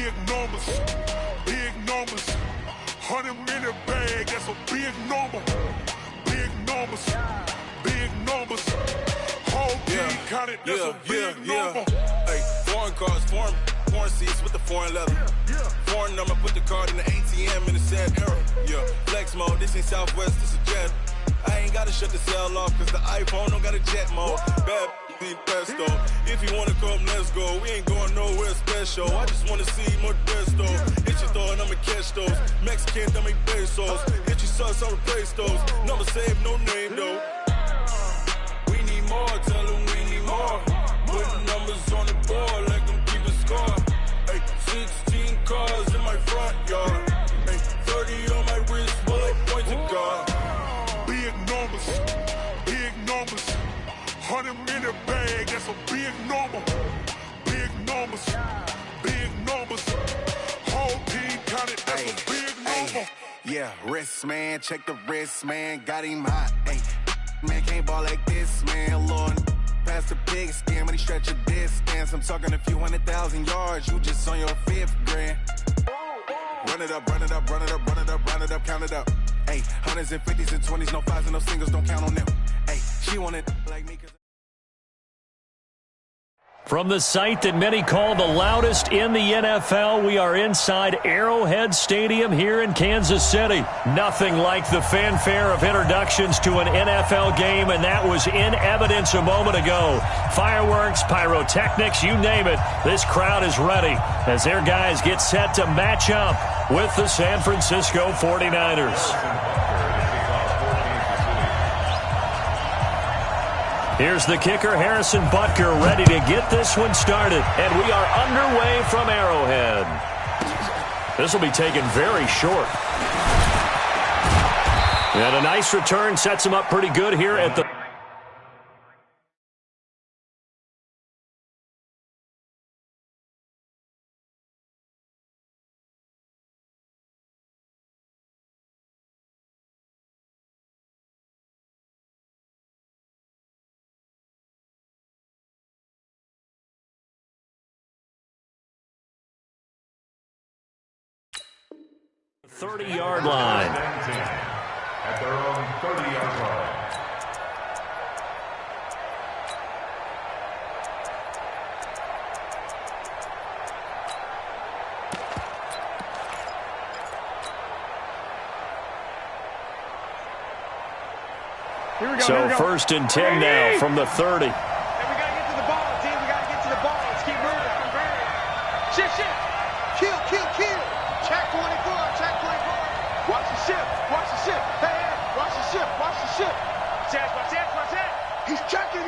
Big numbers, big numbers. 100 minute bag, that's a big number. Big numbers, big numbers. Whole team counted, that's a big number. Hey, foreign cars, foreign seats with the foreign leather. Foreign number, put the card in the ATM in the sad era. Yeah, flex mode, this ain't Southwest, this is Jet. I ain't gotta shut the cell off, cause the iPhone don't got a jet mode. Bad need pesto. If you wanna come, let's go. We ain't going nowhere special. I just wanna see Modesto. Hit your throw and I'ma catch those. Mexican, that make pesos. Hit your sus, I'll replace those. Number saved, no name though. We need more, tell them we need more. Putting numbers on the board like them keep a score. Hey, 16 cars in my front yard. Hey, 30 on my wrist, bullet points of God. Big numbers, big numbers. 100 minute bag, that's a big number. Big numbers, big numbers. Whole team counted, that's a big number. Yeah, wrist man, check the wrist man, got him hot. Ay, man can't ball like this, man. Lord, past the big skin when he stretch a distance. I'm talking a few 100,000 yards, you just on your 5th grand. Run it up, run it up, run it up, run it up, run it up, count it up. Ay, hundreds and 50s and 20s, no 5s and no singles, don't count on them. Ay, she want it like me. From the site that many call the loudest in the NFL, we are inside Arrowhead Stadium here in Kansas City. Nothing like the fanfare of introductions to an NFL game, and that was in evidence a moment ago. Fireworks, pyrotechnics, you name it. This crowd is ready as their guys get set to match up with the San Francisco 49ers. Here's the kicker, Harrison Butker, ready to get this one started. And we are underway from Arrowhead. This will be taken very short. And a nice return sets him up pretty good here at the... the 30-yard line. At their own 30-yard line. So 1st and 10 now from the 30. And we got to get to the ball, team. We got to get to the ball. Let's keep moving. I'm ready. Shift. Kill. Check 24. Watch the ship. Hey, watch the ship. Watch that. He's checking.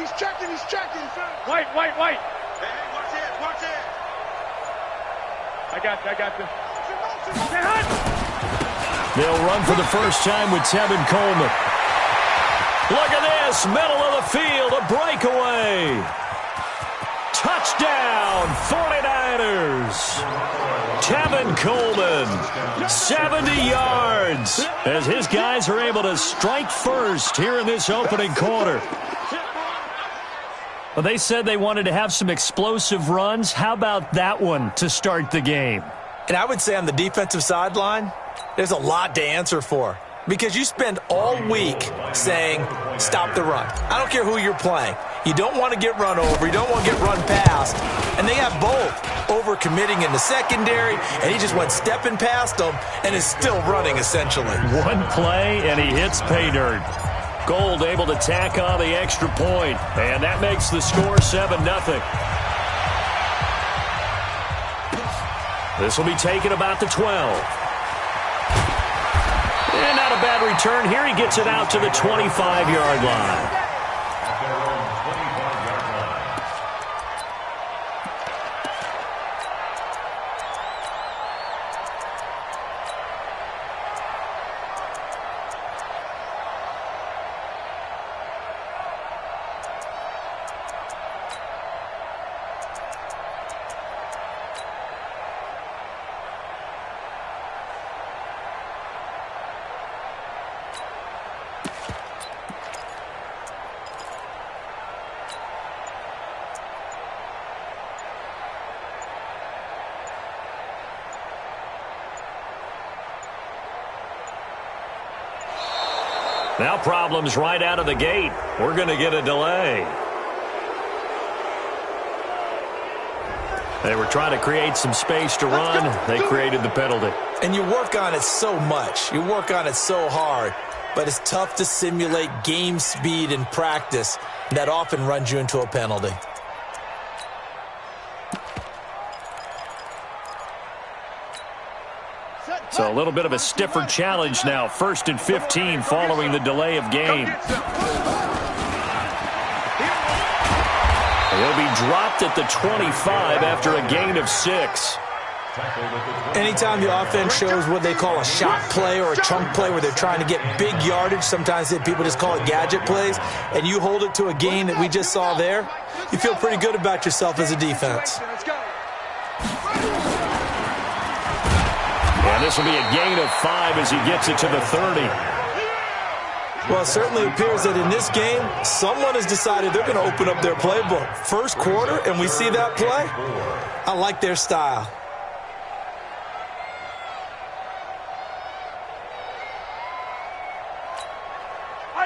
White. Hey, watch it. I got this. They'll run for the first time with Tevin Coleman. Look at this, middle of the field, a breakaway. Touchdown, 49ers. Tevin Coleman, 70 yards, as his guys are able to strike first here in this opening quarter. Well, they said they wanted to have some explosive runs. How about that one to start the game? And I would say on the defensive sideline, there's a lot to answer for. Because you spend all week saying, stop the run. I don't care who you're playing. You don't want to get run over. You don't want to get run past. And they have both. Overcommitting in the secondary, and he just went stepping past them and is still running, essentially. One play, and he hits pay dirt. Gold able to tack on the extra point, and that makes the score 7-0. This will be taken about the 12. And not a bad return here. He gets it out to the 25-yard line. Now problems right out of the gate. We're going to get a delay. They were trying to create some space to run. They created the penalty. And you work on it so much. You work on it so hard. But it's tough to simulate game speed in practice. That often runs you into a penalty. So a little bit of a stiffer challenge now. 1st and 15 following the delay of game. He'll be dropped at the 25 after a gain of 6. Anytime the offense shows what they call a shot play or a chunk play where they're trying to get big yardage, sometimes people just call it gadget plays, and you hold it to a gain that we just saw there, you feel pretty good about yourself as a defense. And this will be a gain of 5 as he gets it to the 30. Well, it certainly appears that in this game, someone has decided they're going to open up their playbook. First quarter, and we see that play. I like their style.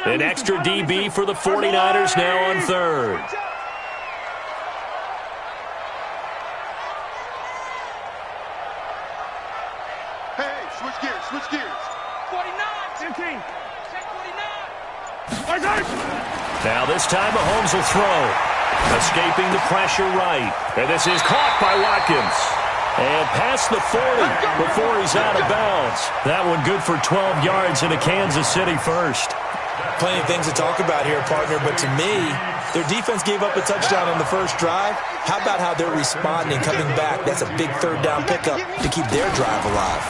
An extra DB for the 49ers now on 3rd. Hey, switch gears, switch gears. 49, 15. Check 49. Now this time Mahomes will throw. Escaping the pressure right. And this is caught by Watkins. And past the 40 before he's out of bounds. That one good for 12 yards in a Kansas City first. Plenty of things to talk about here, partner, but to me, their defense gave up a touchdown on the first drive. How about how they're responding, coming back? That's a big 3rd down pickup to keep their drive alive.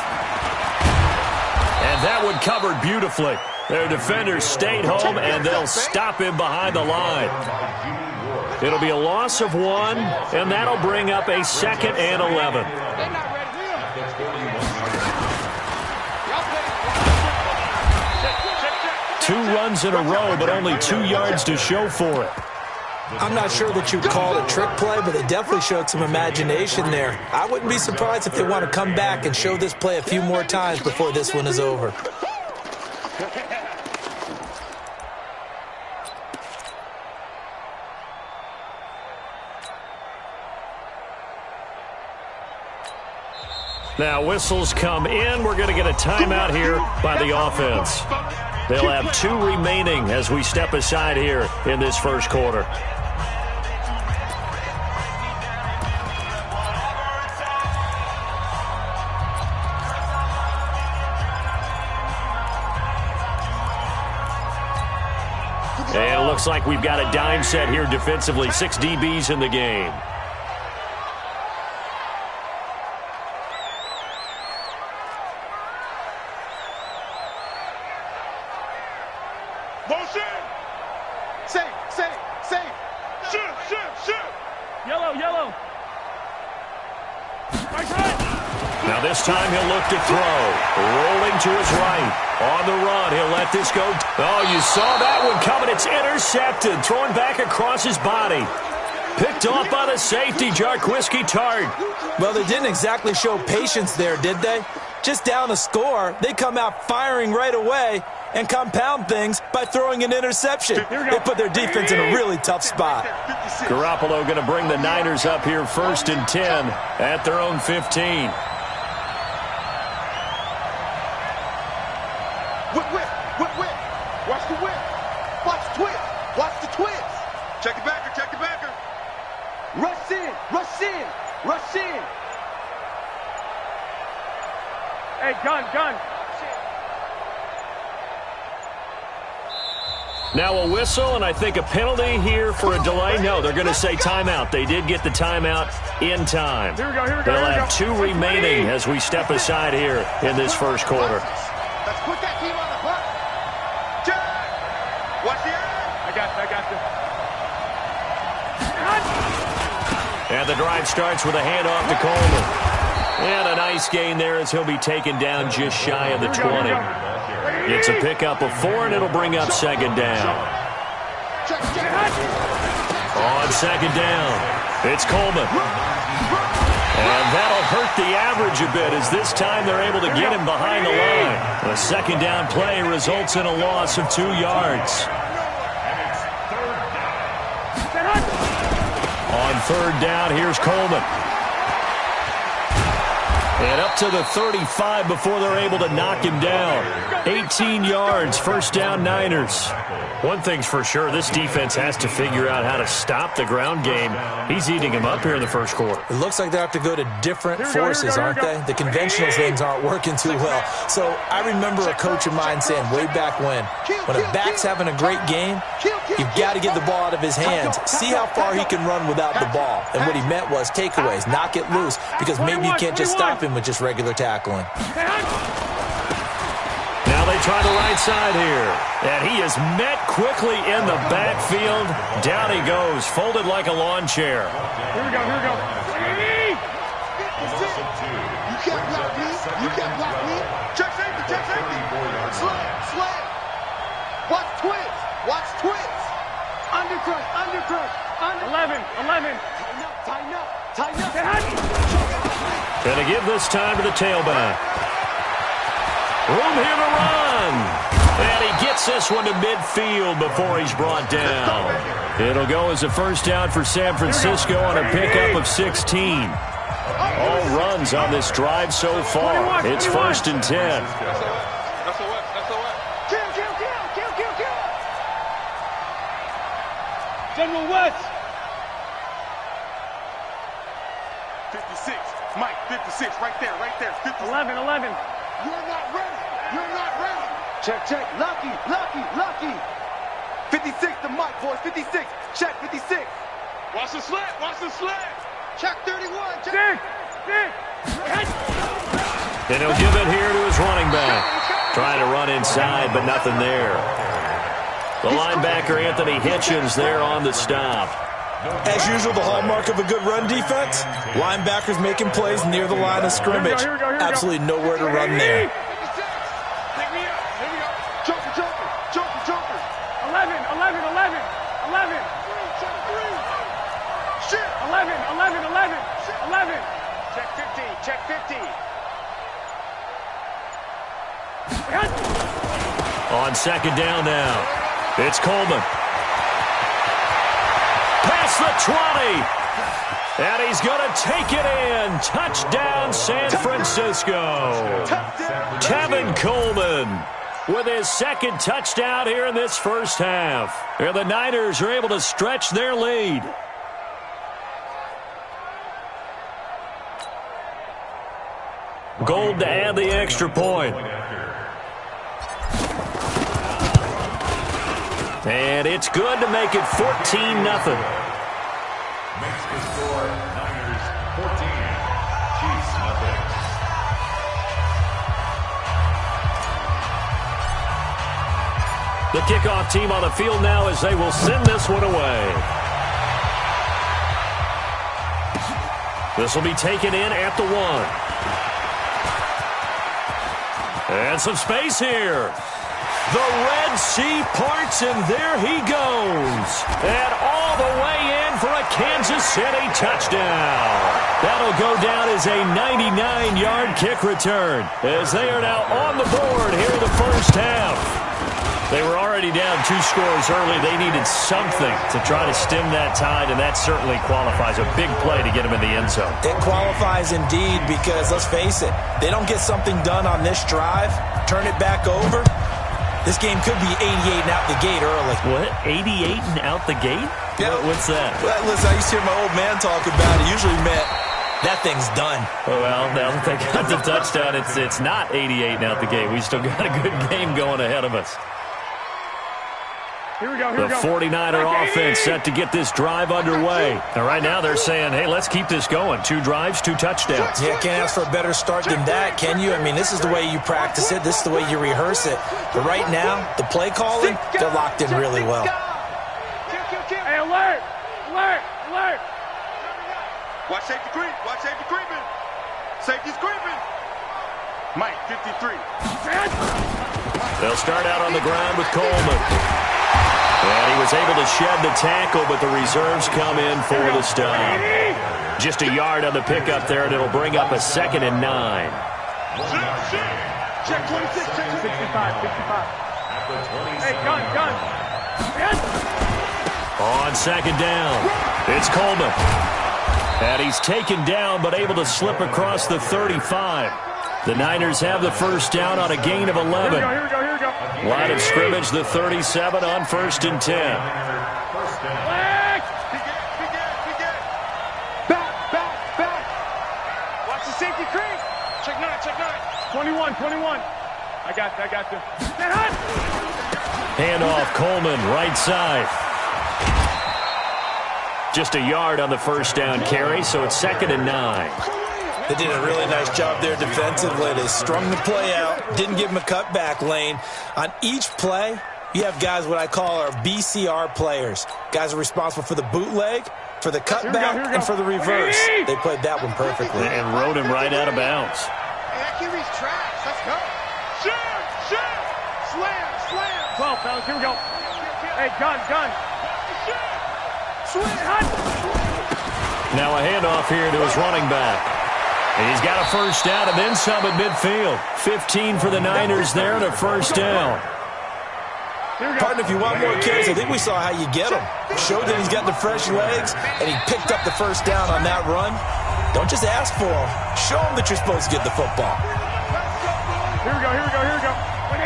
And that one covered beautifully. Their defenders stayed home, and they'll stop him behind the line. It'll be a loss of 1, and that'll bring up a 2nd and 11. Two runs in a row, but only 2 yards to show for it. I'm not sure that you'd call it a trick play, but they definitely showed some imagination there. I wouldn't be surprised if they want to come back and show this play a few more times before this one is over. Now whistles come in. We're going to get a timeout here by the offense. They'll have 2 remaining as we step aside here in this first quarter. And it looks like we've got a dime set here defensively. 6 DBs in the game. Motion! Safe, safe, safe! Shoot, shoot, shoot! Yellow, yellow! Right side! Now this time he'll look to throw. Rolling to his right. On the run, he'll let this go. Oh, you saw that one coming. It's intercepted. Throwing back across his body. Picked off by the safety, Jarquiski Tart. Well, they didn't exactly show patience there, did they? Just down a score, they come out firing right away and compound things by throwing an interception. They put their defense in a really tough spot. Garoppolo going to bring the Niners up here 1st and 10 at their own 15. Whip, whip, whip, whip. Watch the whip. Watch the twist. Watch the twist. Check the backer, check the backer. Rush in, rush in, rush in. Hey, gun, gun. Now a whistle, and I think a penalty here for a delay. No, they're going to say timeout. They did get the timeout in time. Here we go, here we go. They'll have 2 remaining as we step aside here in this first quarter. Let's put that team on the clock. Jack! Watch the eye. I got you. And the drive starts with a handoff to Coleman. And a nice gain there as he'll be taken down just shy of the 20. It's a pickup of 4, and it'll bring up 2nd down. On 2nd down, it's Coleman. And that'll hurt the average a bit as this time they're able to get him behind the line. A second down play results in a loss of 2 yards. On third down, here's Coleman. And up to the 35 before they're able to knock him down. 18 yards, first down Niners. One thing's for sure, this defense has to figure out how to stop the ground game. He's eating him up here in the first quarter. It looks like they have to go to different forces, aren't they? The conventional things aren't working too well. So I remember a coach of mine saying way back when a back's having a great game, you've got to get the ball out of his hands. See how far he can run without the ball. And what he meant was takeaways, knock it loose, because maybe you can't just stop him with just regular tackling. Now they try the right side here. And he is met quickly in the backfield. Down he goes, folded like a lawn chair. Here we go, here we go. You can't block me. You can't block me. Check safety, check safety. Slam. Watch twins. Watch twins. Undercrush. 11. Tighten up. Gonna give this time to the tailback. Room here to run. And he gets this one to midfield before he's brought down. It'll go as a first down for San Francisco on a pickup of 16. All runs on this drive so far. It's 1st and 10. Kill. General West. 56. Mike, 56. Right there. 56. 11. You're not ready. Check. Lucky. 56 to Mike, boys. 56. Check, 56. Watch the slant. Check 31. Check. And he'll give it here to his running back. Trying to run inside, but nothing there. The linebacker, Anthony Hitchens, there on the stop. As usual, the hallmark of a good run defense, linebackers making plays near the line of scrimmage. Here we go. Absolutely nowhere to run there. Pick me up. Here we go. Joker. 11. Shit. 11. Check 50. On second down now, it's Coleman. Past the 20. And he's going to take it in. Touchdown, San Francisco. Tevin Coleman with his second touchdown here in this first half. And the Niners are able to stretch their lead. Gold to add the extra point. And it's good to make it 14-0. Makes the score Niners 14, Chiefs nothing. The kickoff team on the field now as they will send this one away. This will be taken in at the 1. And some space here. The Red Sea parts, and there he goes. And all the way in for a Kansas City touchdown. That'll go down as a 99-yard kick return, as they are now on the board here in the first half. They were already down 2 scores early. They needed something to try to stem that tide, and that certainly qualifies. A big play to get them in the end zone. It qualifies indeed because, let's face it, they don't get something done on this drive, turn it back over, this game could be 88 and out the gate early. What? 88 and out the gate? Yeah. What's that? Well, listen, I used to hear my old man talk about it. Usually meant that thing's done. Well, now that they got the touchdown, it's not 88 and out the gate. We still got a good game going ahead of us. Here we go. The 49er offense set to get this drive underway. And right now they're saying, hey, let's keep this going. 2 drives, 2 touchdowns. Yeah, can't ask for a better start than that, can you? I mean, this is the way you practice it. This is the way you rehearse it. But right now, the play calling, they're locked in really well. Hey, alert! Watch safety creeping. Safety's creeping. Mike, 53. They'll start out on the ground with Coleman. And he was able to shed the tackle, but the reserves come in for the stop. Just a yard on the pickup there, and it'll bring up a 2nd and 9. Check 26, check 65. Hey, gun. Yes. On 2nd down, it's Coleman. And he's taken down, but able to slip across the 35. The Niners have the first down on a gain of 11. Here we go. Line of scrimmage, the 37 on 1st and 10. Back. Watch the safety creep. Check 9. 21. I got you. Handoff, Coleman, right side. Just a yard on the first down carry, so it's 2nd and 9. They did a really nice job there defensively. They strung the play out, didn't give him a cutback lane. On each play, you have guys what I call our BCR players. Guys are responsible for the bootleg, for the cutback, and for the reverse. They played that one perfectly. And rode him right out of bounds. Hey, that QB's trash. Let's go. Shoot. Slam. 12, fellas. Here we go. Hey, gun. Now a handoff here to his running back. And he's got a first down and then some at midfield. 15 for the Niners there and a first down. Partner, if you want more carries, I think we saw how you get him. Showed that he's got the fresh legs, and he picked up the first down on that run. Don't just ask for him. Show him that you're supposed to get the football. Here we go.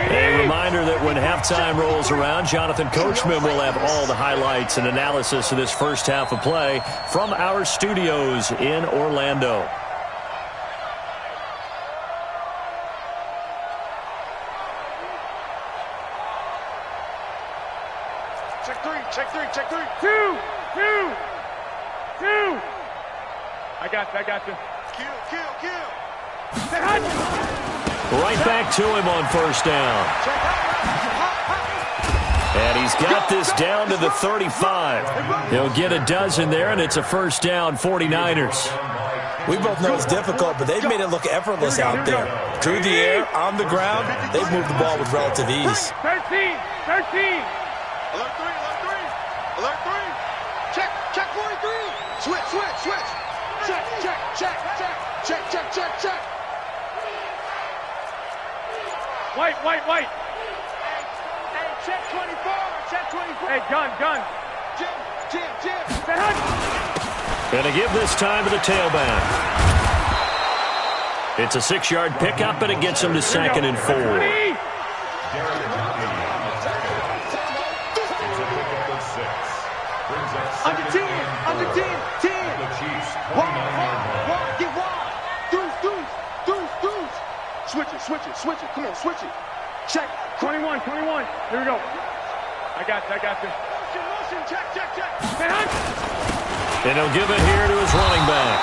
A reminder that when halftime rolls around, Jonathan Coachman will have all the highlights and analysis of this first half of play from our studios in Orlando. Check three. Two. I got you. Kill. Right back to him on first down. And he's got this down to the 35. He'll get a dozen there, and it's a first down, 49ers. We both know it's difficult, but they've made it look effortless out there. Through the air, on the ground, they've moved the ball with relative ease. 13. Alert 3. Check 43. Switch. Check. White. Hey, check 24. Hey, gun. Jim. Gonna give this time to the tailback. It's a 6-yard pickup, and it gets him to 2nd and 4. Under 10. Wide. Get wide. Deuce. Switch it. Come on, switch it. Check. 21. Here we go. I got you. Motion. Check. And he'll give it here to his running back.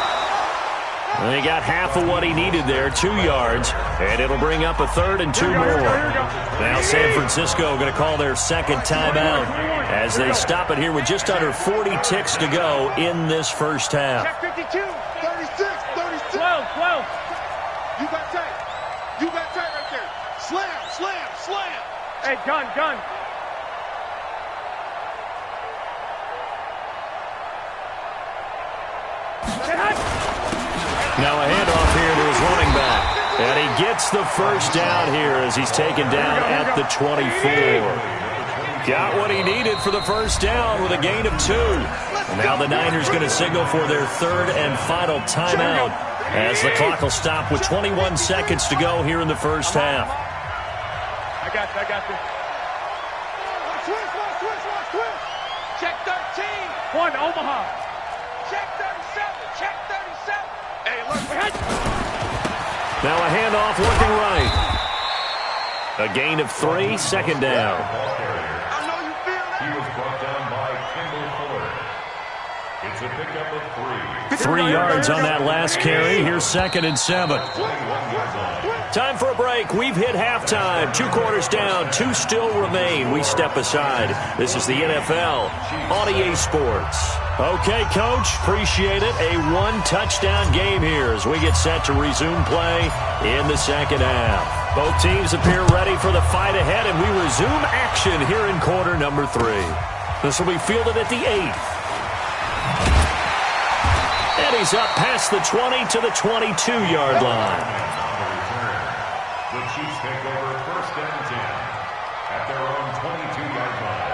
And he got half of what he needed there, 2 yards, and it'll bring up a 3rd and 2 more. Now San Francisco going to call their second timeout as they stop it here with just under 40 ticks to go in this first half. Check 52, 36, 12. You got tight right there. Slam. Hey, gun. Now a handoff here to his running back. And he gets the first down here as he's taken down at the 24. Got what he needed for the first down with a gain of 2. And now the Niners going to signal for their 3rd and final timeout as the clock will stop with 21 seconds to go here in the first half. I got you. Switch. Check 13. 1, Omaha. Check 37. Hey, look. Now a handoff looking right. A gain of 3, 2nd down. I know you feel that. He was brought down by Kendall Fuller. It's a pickup of 3. 3 yards on that last carry. Here's 2nd and 7. Time for a break. We've hit halftime. 2 quarters down. 2 still remain. We step aside. This is the NFL on EA Sports. Okay, Coach. Appreciate it. A 1-touchdown game here as we get set to resume play in the second half. Both teams appear ready for the fight ahead, and we resume action here in quarter number 3. This will be fielded at the 8th. And he's up past the 20 to the 22-yard line. The Chiefs take over first and 10 at their own 22-yard line.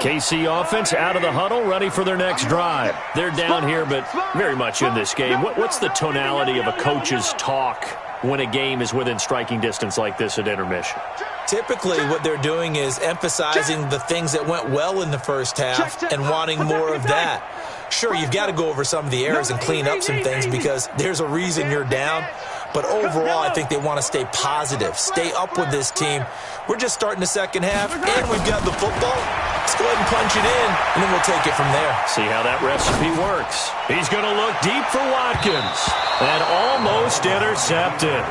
KC offense out of the huddle, ready for their next drive. They're down here, but very much in this game. What's the tonality of a coach's talk when a game is within striking distance like this at intermission? Typically, what they're doing is emphasizing the things that went well in the first half and wanting more of that. Sure, you've got to go over some of the errors and clean up some things because there's a reason you're down. But overall, I think they want to stay positive, stay up with this team. We're just starting the second half, and we've got the football. Let's go ahead and punch it in, and then we'll take it from there. See how that recipe works. He's going to look deep for Watkins, and almost intercepted.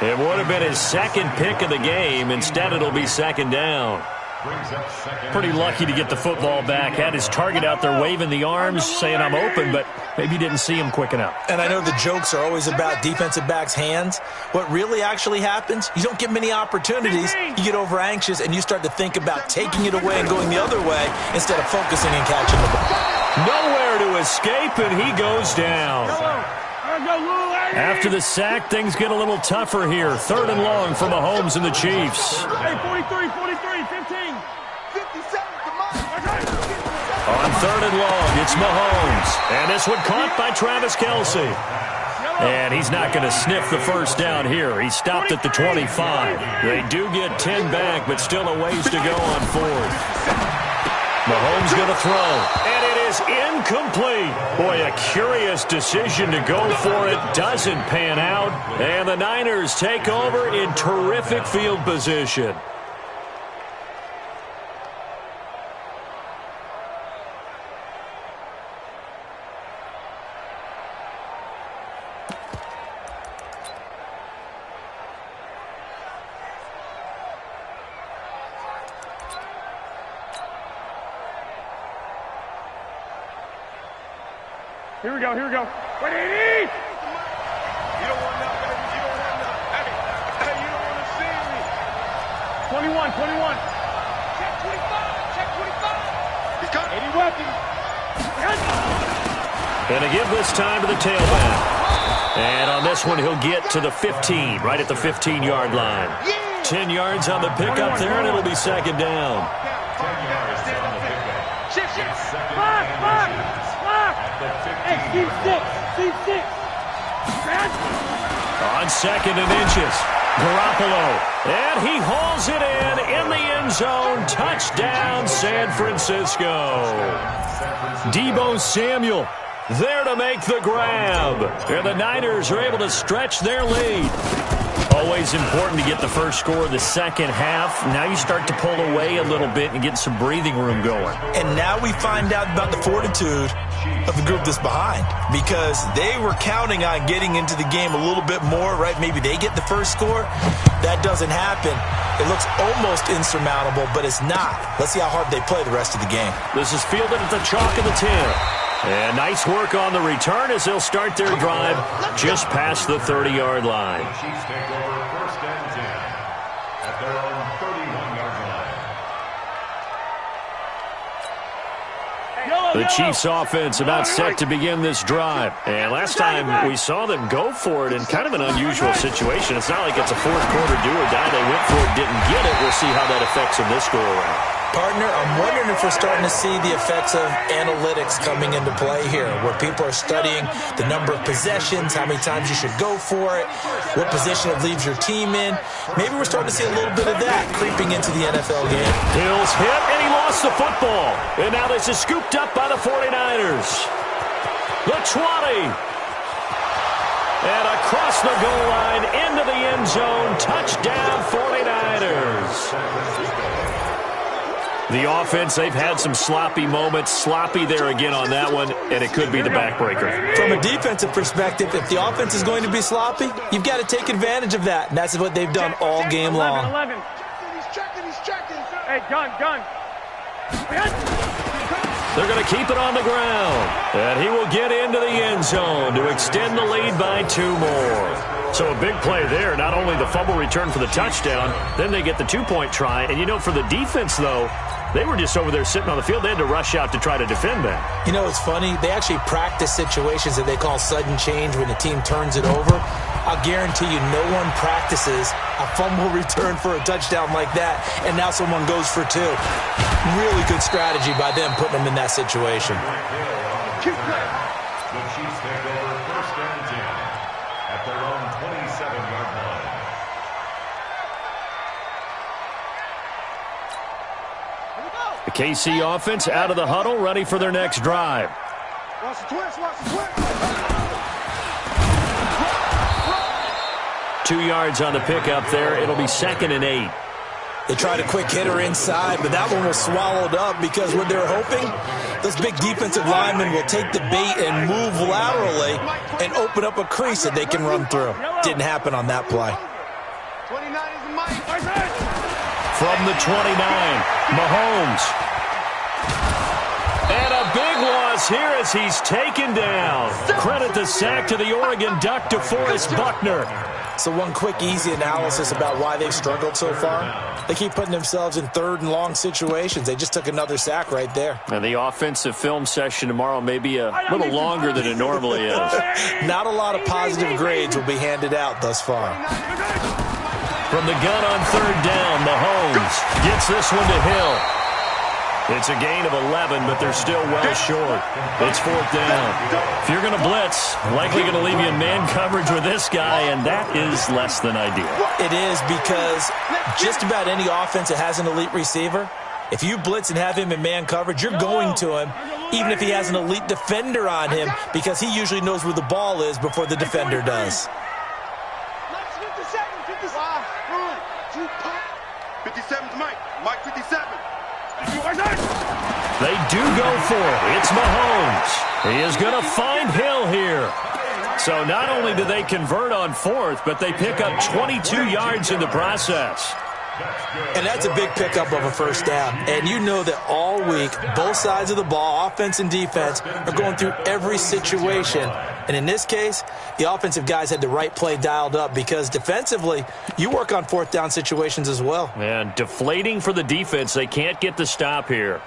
It would have been his second pick of the game. Instead, it'll be second down. Pretty lucky to get the football back. Had his target out there waving the arms, saying I'm open, but maybe didn't see him quick enough. And I know the jokes are always about defensive backs' hands. What really actually happens, you don't get many opportunities. You get over anxious, and you start to think about taking it away and going the other way instead of focusing and catching the ball. Nowhere to escape, and he goes down. After the sack, things get a little tougher here. 3rd and long for Mahomes and the Chiefs. 43, 15. 57, come on. On 3rd and long, it's Mahomes. And this one caught by Travis Kelce. And he's not going to sniff the first down here. He stopped at the 25. They do get 10 back, but still a ways to go on 4th. Mahomes going to throw, and it is incomplete. Boy, a curious decision to go for it. Doesn't pan out, and the Niners take over in terrific field position. Here we go. Wait, 80! You don't want nothing, baby. You don't want nothing. Hey, you don't want to see me. 21. Check 25. He's coming. 80 weapons. And to give this time to the tailback. And on this one, he'll get to the 15, right at the 15-yard line. 10 yards on the pickup there, and it'll be second down. 10 yards on the pickup. Shift. Second and 2. Hey, Steve 6. On 2nd and inches, Garoppolo. And he hauls it in the end zone. Touchdown, San Francisco. Deebo Samuel there to make the grab. And the Niners are able to stretch their lead. Always important to get the first score of the second half. Now you start to pull away a little bit and get some breathing room going. And now we find out about the fortitude of the group that's behind, because they were counting on getting into the game a little bit more, right? Maybe they get the first score. That doesn't happen. It looks almost insurmountable, but it's not. Let's see how hard they play the rest of the game. This is fielded at the chalk of the 10. And nice work on the return as they'll start their drive just past the 30-yard line. Chiefs take over first and 10 at their own 31-yard line. The Chiefs offense about set to begin this drive. And last time we saw them go for it in kind of an unusual situation. It's not like it's a fourth quarter do or die. They went for it, didn't get it. We'll see how that affects them this go around. Partner, I'm wondering if we're starting to see the effects of analytics coming into play here, where people are studying the number of possessions, how many times you should go for it, what position it leaves your team in. Maybe we're starting to see a little bit of that creeping into the NFL game. Hill's hit, and he lost the football. And now this is scooped up by the 49ers. The 20. And across the goal line, into the end zone. Touchdown, 49ers. The offense, they've had some sloppy moments. Sloppy there again on that one, and it could be the backbreaker. From a defensive perspective, if the offense is going to be sloppy, you've got to take advantage of that, and that's what they've done all game long. 11. He's checking. Hey, gun. They're going to keep it on the ground, and he will get into the end zone to extend the lead by 2 more. So a big play there, not only the fumble return for the touchdown, then they get the two-point try. And, you know, for the defense, though, they were just over there sitting on the field. They had to rush out to try to defend that. You know, it's funny. They actually practice situations that they call sudden change when the team turns it over. I'll guarantee you no one practices a fumble return for a touchdown like that, and now someone goes for two. Really good strategy by them putting them in that situation. The Chiefs take over first and 10 at their own 27-yard line. The KC offense out of the huddle, ready for their next drive. Watch the twist, watch the twist. 2 yards on the pickup there. It'll be 2nd and 8. They tried a quick hitter inside, but that one was swallowed up because what they're hoping, those big defensive linemen will take the bait and move laterally and open up a crease that they can run through. Didn't happen on that play. 29 is the mic. From the 29, Mahomes. And a big loss here as he's taken down. Credit the sack to the Oregon Duck, DeForest Buckner. So one quick, easy analysis about why they've struggled so far. They keep putting themselves in third and long situations. They just took another sack right there. And the offensive film session tomorrow may be a little longer than it normally is. Not a lot of positive grades will be handed out thus far. From the gun on third down, Mahomes gets this one to Hill. It's a gain of 11, but they're still well short. It's 4th down. If you're going to blitz, likely going to leave you in man coverage with this guy, and that is less than ideal. It is because just about any offense that has an elite receiver, if you blitz and have him in man coverage, you're going to him, even if he has an elite defender on him, because he usually knows where the ball is before the defender does. 57's Mike. Mike 57. They do go for it. It's Mahomes. He is going to find Hill here. So not only do they convert on 4th, but they pick up 22 yards in the process. And that's a big pickup of a first down. And you know that all week, both sides of the ball, offense and defense, are going through every situation. And in this case, the offensive guys had the right play dialed up because defensively, you work on 4th down situations as well. And deflating for the defense. They can't get the stop here.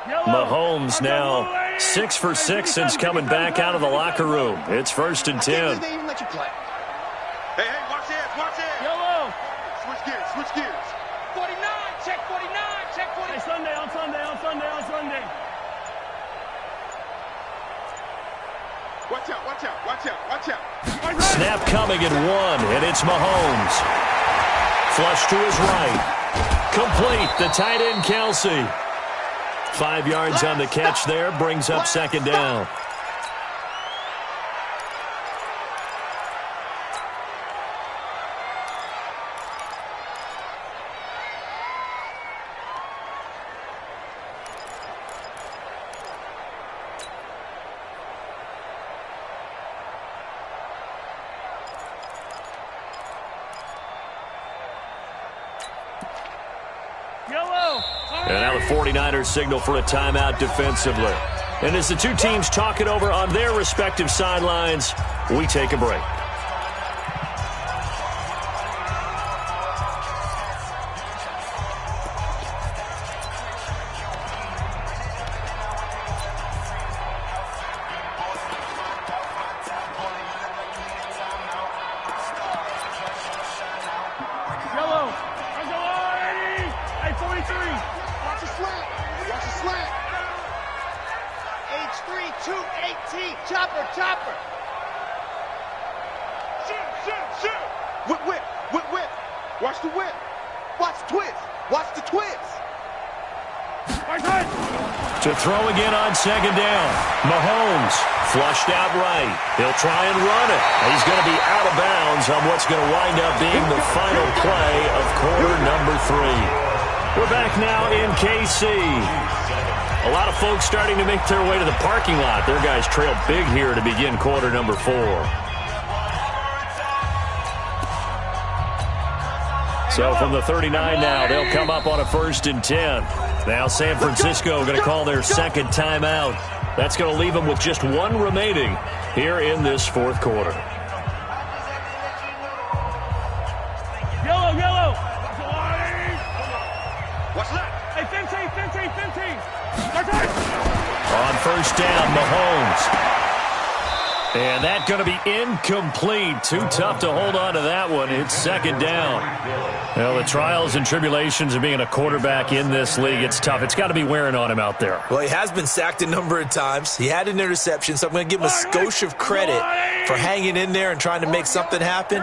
Mahomes now 6 for 6 since coming back out of the locker room. It's 1st and 10. They even let you play. Hey, watch this, watch this. Yellow. Switch gears, switch gears. 49, check 49, check 49. Hey, Sunday, on Sunday. Watch out. Snap coming at 1, and it's Mahomes. Flush to his right. Complete, the tight end, Kelsey. 5 yards on the catch there, brings up 2nd down. And now the 49ers signal for a timeout defensively. And as the two teams talk it over on their respective sidelines, we take a break. To throw again on 2nd down. Mahomes flushed out right. He'll try and run it. He's going to be out of bounds on what's going to wind up being the final play of quarter number 3. We're back now in KC. A lot of folks starting to make their way to the parking lot. Their guys trail big here to begin quarter number 4. So from the 39 now, they'll come up on a 1st and 10. Now San Francisco going to call their 2nd timeout. That's going to leave them with just one remaining here in this fourth quarter. Yellow. What's that? Hey, 15. On first down, Mahomes. And that's going to be incomplete. Too tough to hold on to that one. It's second down. Well, the trials and tribulations of being a quarterback in this league, it's tough. It's got to be wearing on him out there. Well, he has been sacked a number of times. He had an interception, so I'm going to give him a skosh of credit for hanging in there and trying to make something happen,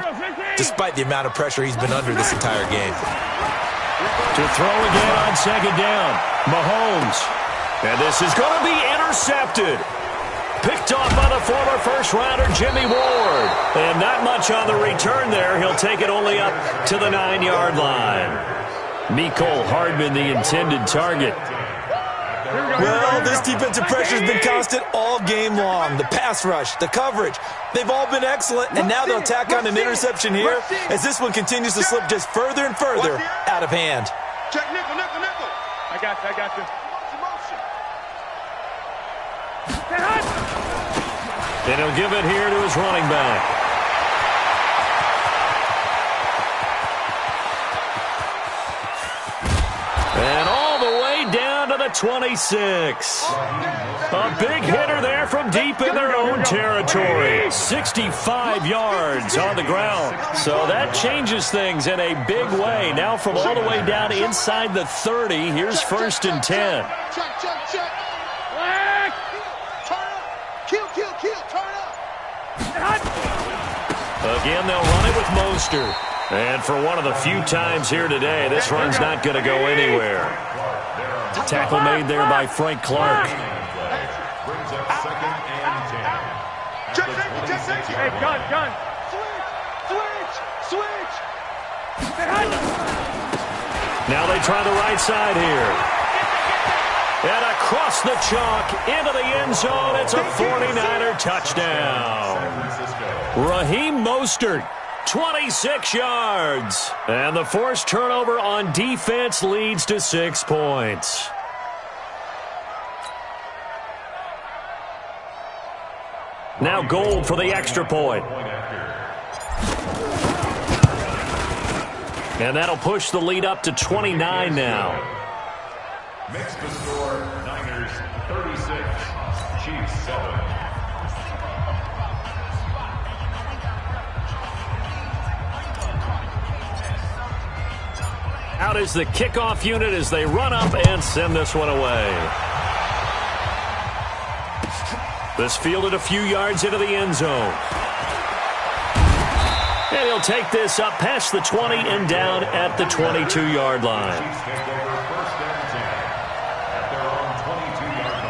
despite the amount of pressure he's been under this entire game. To throw again on second down, Mahomes. And this is going to be intercepted. Picked off by the former first-rounder Jimmy Ward. And not much on the return there. He'll take it only up to the 9-yard line. Mecole Hardman, the intended target. Well, this defensive pressure has been constant all game long. The pass rush, the coverage, they've all been excellent. And now they'll tack on an interception here as this one continues to slip just further and further out of hand. Check nickel. I got you. And he'll give it here to his running back. And all the way down to the 26. A big hitter there from deep in their own territory. 65 yards on the ground. So that changes things in a big way. Now from all the way down inside the 30, here's first and 10. Check. Again, they'll run it with Mostert. And for one of the few times here today, this run's not going to go anywhere. Tackle made there by Frank Clark. Brings up second and 10. Check. Hey, gun. Switch. Now they try the right side here. And across the chalk into the end zone. It's a 49er touchdown. Raheem Mostert, 26 yards. And the forced turnover on defense leads to 6 points. Now Gold for the extra point. And that'll push the lead up to 29 now. Makes the score Niners 36, Chiefs 7. Out is the kickoff unit as they run up and send this one away. This fielded a few yards into the end zone. And he'll take this up past the 20 and down at the 22-yard line. Chiefs take over first and 10 at their own 22-yard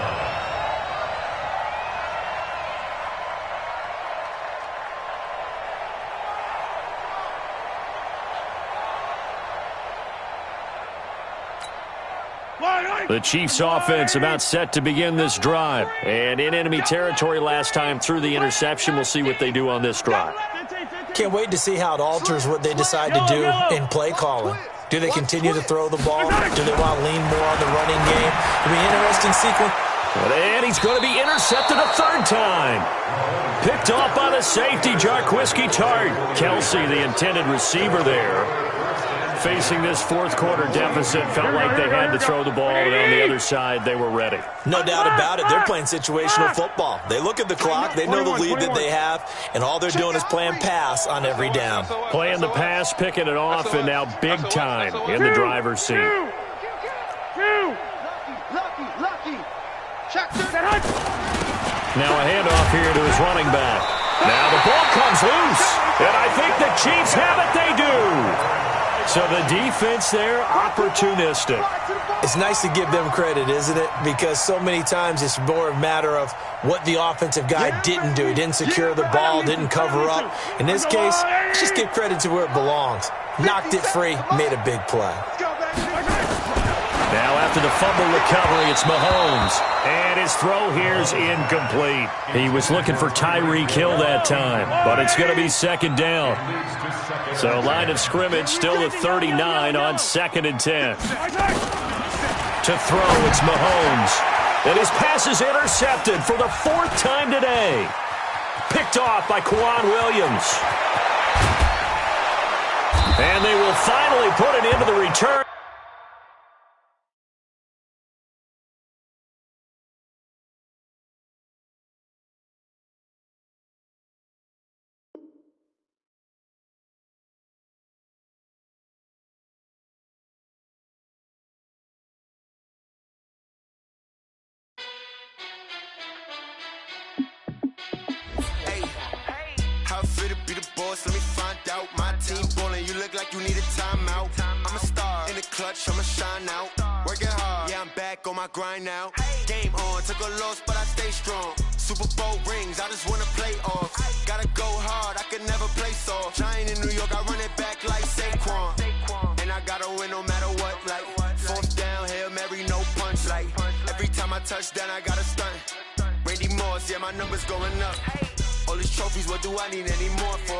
line. The Chiefs offense about set to begin this drive. And in enemy territory last time through the interception. We'll see what they do on this drive. Can't wait to see how it alters what they decide to do in play calling. Do they continue to throw the ball? Do they want to lean more on the running game? It'll be an interesting sequence. And he's going to be intercepted a third time. Picked off by the safety, Jarquiski Tart. Kelsey, the intended receiver there. Facing this fourth quarter deficit, felt like they had to throw the ball, and on the other side, they were ready. No doubt about it. They're playing situational football. They look at the clock, they know the lead that they have, and all they're doing is playing pass on every down. Playing the pass, picking it off, and now big time in the driver's seat. Lucky. Now a handoff here to his running back. Now the ball comes loose, and I think the Chiefs have it. They do. So the defense there, opportunistic. It's nice to give them credit, isn't it? Because so many times it's more a matter of what the offensive guy didn't do. He didn't secure the ball, didn't cover up. In this case, just give credit to where it belongs. Knocked it free, made a big play. Now after the fumble recovery, it's Mahomes. And his throw here is incomplete. He was looking for Tyreek Hill that time, but it's going to be second down. So line of scrimmage still the 39 on second and 10. To throw, it's Mahomes. And his pass is intercepted for the 4th time today. Picked off by Quan Williams. And they will finally put it into the return. Let me find out. My team ballin', you look like you need a timeout. I'm a star in the clutch, I'ma shine out. Working hard, yeah, I'm back on my grind now. Game on, took a loss, but I stay strong. Super Bowl rings, I just wanna play off. Gotta go hard, I can never play soft. Giant in New York, I run it back like Saquon. And I gotta win no matter what, like 4th down, Hail Mary, no punch. Like every time I touch down, I gotta stunt. Randy Moss, yeah, my numbers going up. All these trophies, what do I need any more for?